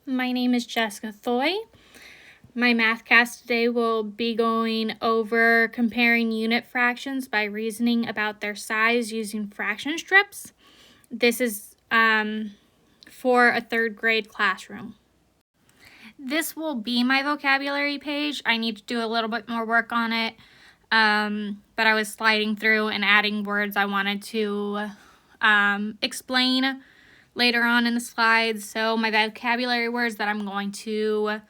My name is Jessica Thoy. My math cast today will be going over comparing unit fractions by reasoning about their size using fraction strips. This is for a third grade classroom. This will be my vocabulary page. I need to do a little bit more work on it, but I was sliding through and adding words I wanted to explain later on in the slides. So my vocabulary words that I'm going to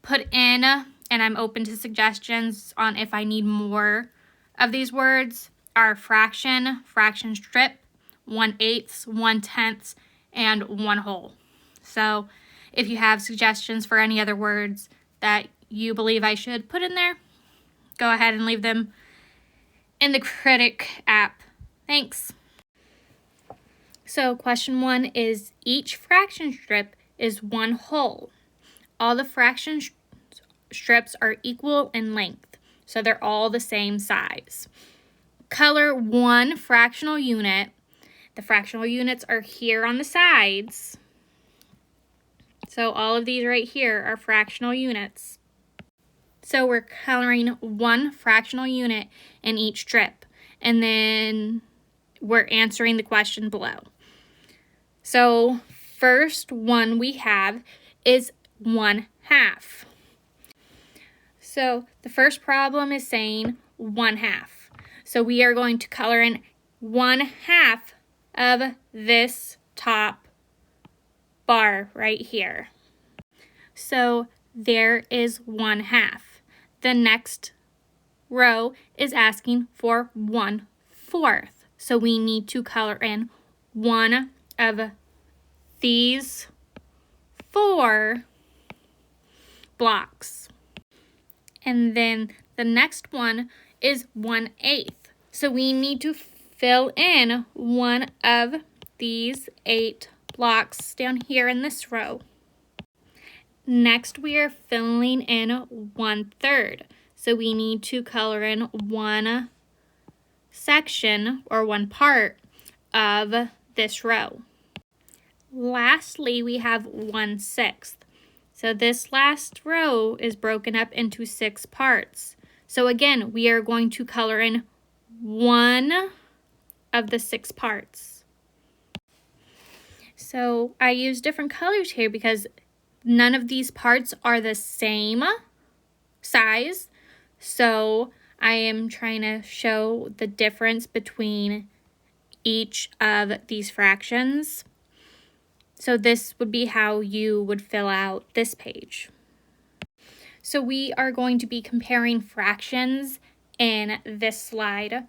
put in, and I'm open to suggestions on if I need more of these words, are fraction, fraction strip, 1/8, 1/10, and 1 whole. So if you have suggestions for any other words that you believe I should put in there, go ahead and leave them in the Critic app. Thanks. So question 1 is, each fraction strip is 1 whole. All the fraction strips are equal in length, so they're all the same size. Color one fractional unit. The fractional units are here on the sides. So all of these right here are fractional units. So we're coloring one fractional unit in each strip, and then we're answering the question below. So first one we have is 1/2. So the first problem is saying 1/2. So we are going to color in 1/2 of this top bar right here. So there is 1/2. The next row is asking for 1/4. So we need to color in one of these 4 blocks. And then the next one is 1/8. So we need to fill in one of these 8 blocks down here in this row. Next, we are filling in 1/3. So we need to color in one section or one part of this row. Lastly, we have 1/6. So this last row is broken up into 6 parts. So again, we are going to color in one of the 6 parts. So I use different colors here because none of these parts are the same size. So I am trying to show the difference between each of these fractions. So this would be how you would fill out this page. So we are going to be comparing fractions in this slide.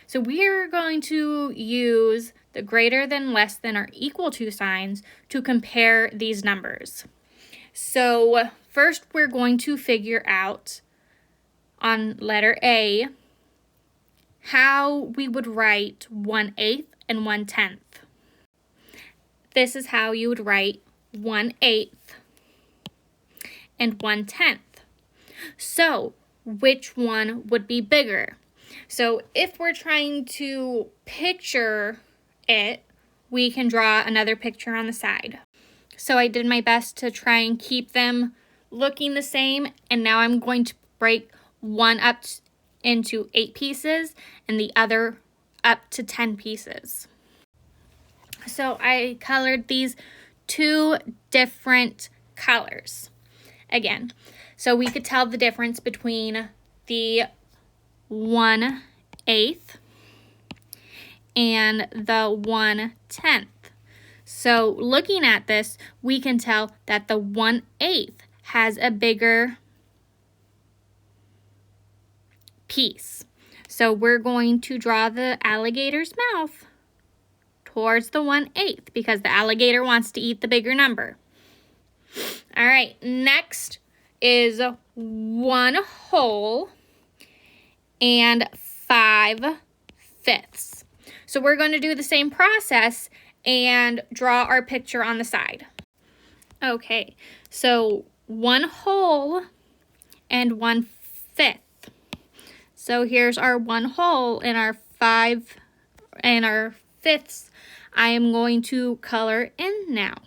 So we are going to use the greater than, less than, or equal to signs to compare these numbers. So first we're going to figure out on letter A how we would write 1/8 and 1/10. This is how you would write 1/8 and 1/10. So which one would be bigger? So if we're trying to picture it, we can draw another picture on the side. So I did my best to try and keep them looking the same, and now I'm going to break one up into 8 pieces and the other up to 10 pieces. So I colored these 2 different colors again. So we could tell the difference between the 1/8 and the 1/10. So looking at this, we can tell that the 1/8 has a bigger piece. So we're going to draw the alligator's mouth towards the 1/8 because the alligator wants to eat the bigger number. All right, next is 1 whole and 5/5. So we're going to do the same process and draw our picture on the side. Okay, so 1 whole and 1/5. So here's our 1 whole and our 5 and our 5ths. I am going to color in now.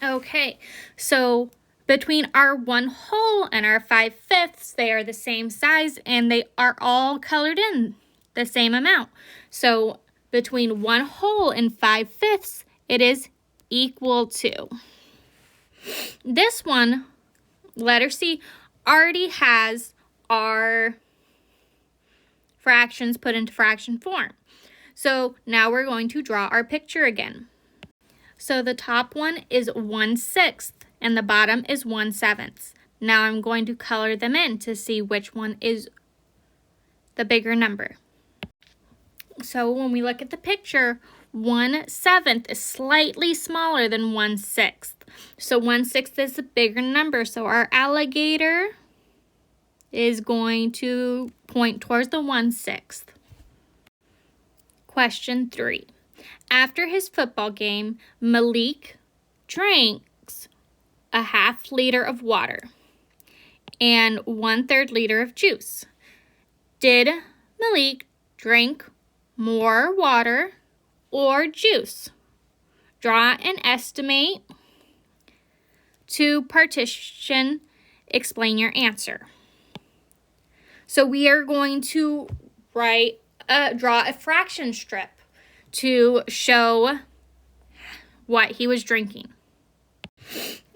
Okay, so between our 1 whole and our 5/5, they are the same size and they are all colored in the same amount. So between 1 whole and 5/5, it is equal to. This one, letter C, already has our fractions put into fraction form. So now we're going to draw our picture again. So the top one is 1/6 and the bottom is 1/7. Now I'm going to color them in to see which one is the bigger number. So when we look at the picture, 1/7 is slightly smaller than 1/6. So 1/6 is the bigger number. So our alligator is going to point towards the 1/6. Question 3. After his football game, Malik drinks a half liter of water and 1/3 liter of juice. Did Malik drink more water or juice? Draw and estimate. To partition, explain your answer. So we are going to draw a fraction strip to show what he was drinking.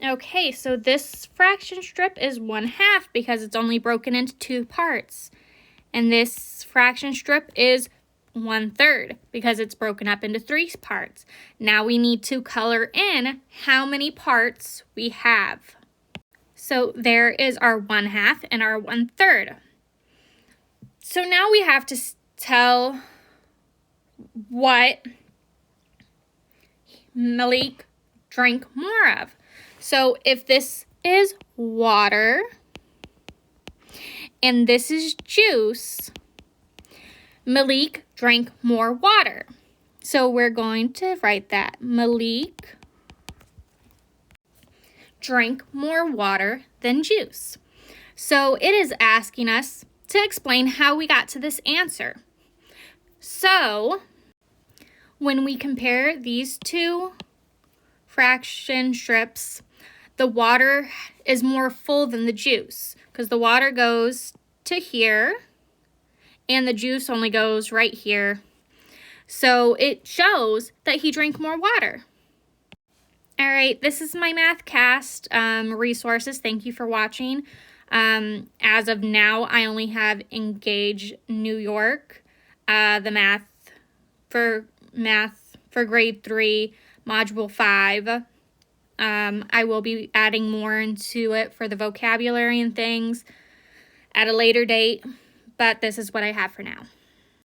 Okay, so this fraction strip is 1/2 because it's only broken into 2 parts. And this fraction strip is 1/3 because it's broken up into 3 parts. Now we need to color in how many parts we have. So there is our 1/2 and our 1/3. So now we have to tell what Malik drank more of. So if this is water and this is juice, Malik drank more water. So we're going to write that. Malik drank more water than juice. So it is asking us to explain how we got to this answer. So when we compare these two fraction strips, the water is more full than the juice because the water goes to here and the juice only goes right here. So it shows that he drank more water. All right, this is my math cast resources. Thank you for watching. As of now, I only have Engage New York, the math for grade 3, module 5. I will be adding more into it for the vocabulary and things at a later date, but this is what I have for now.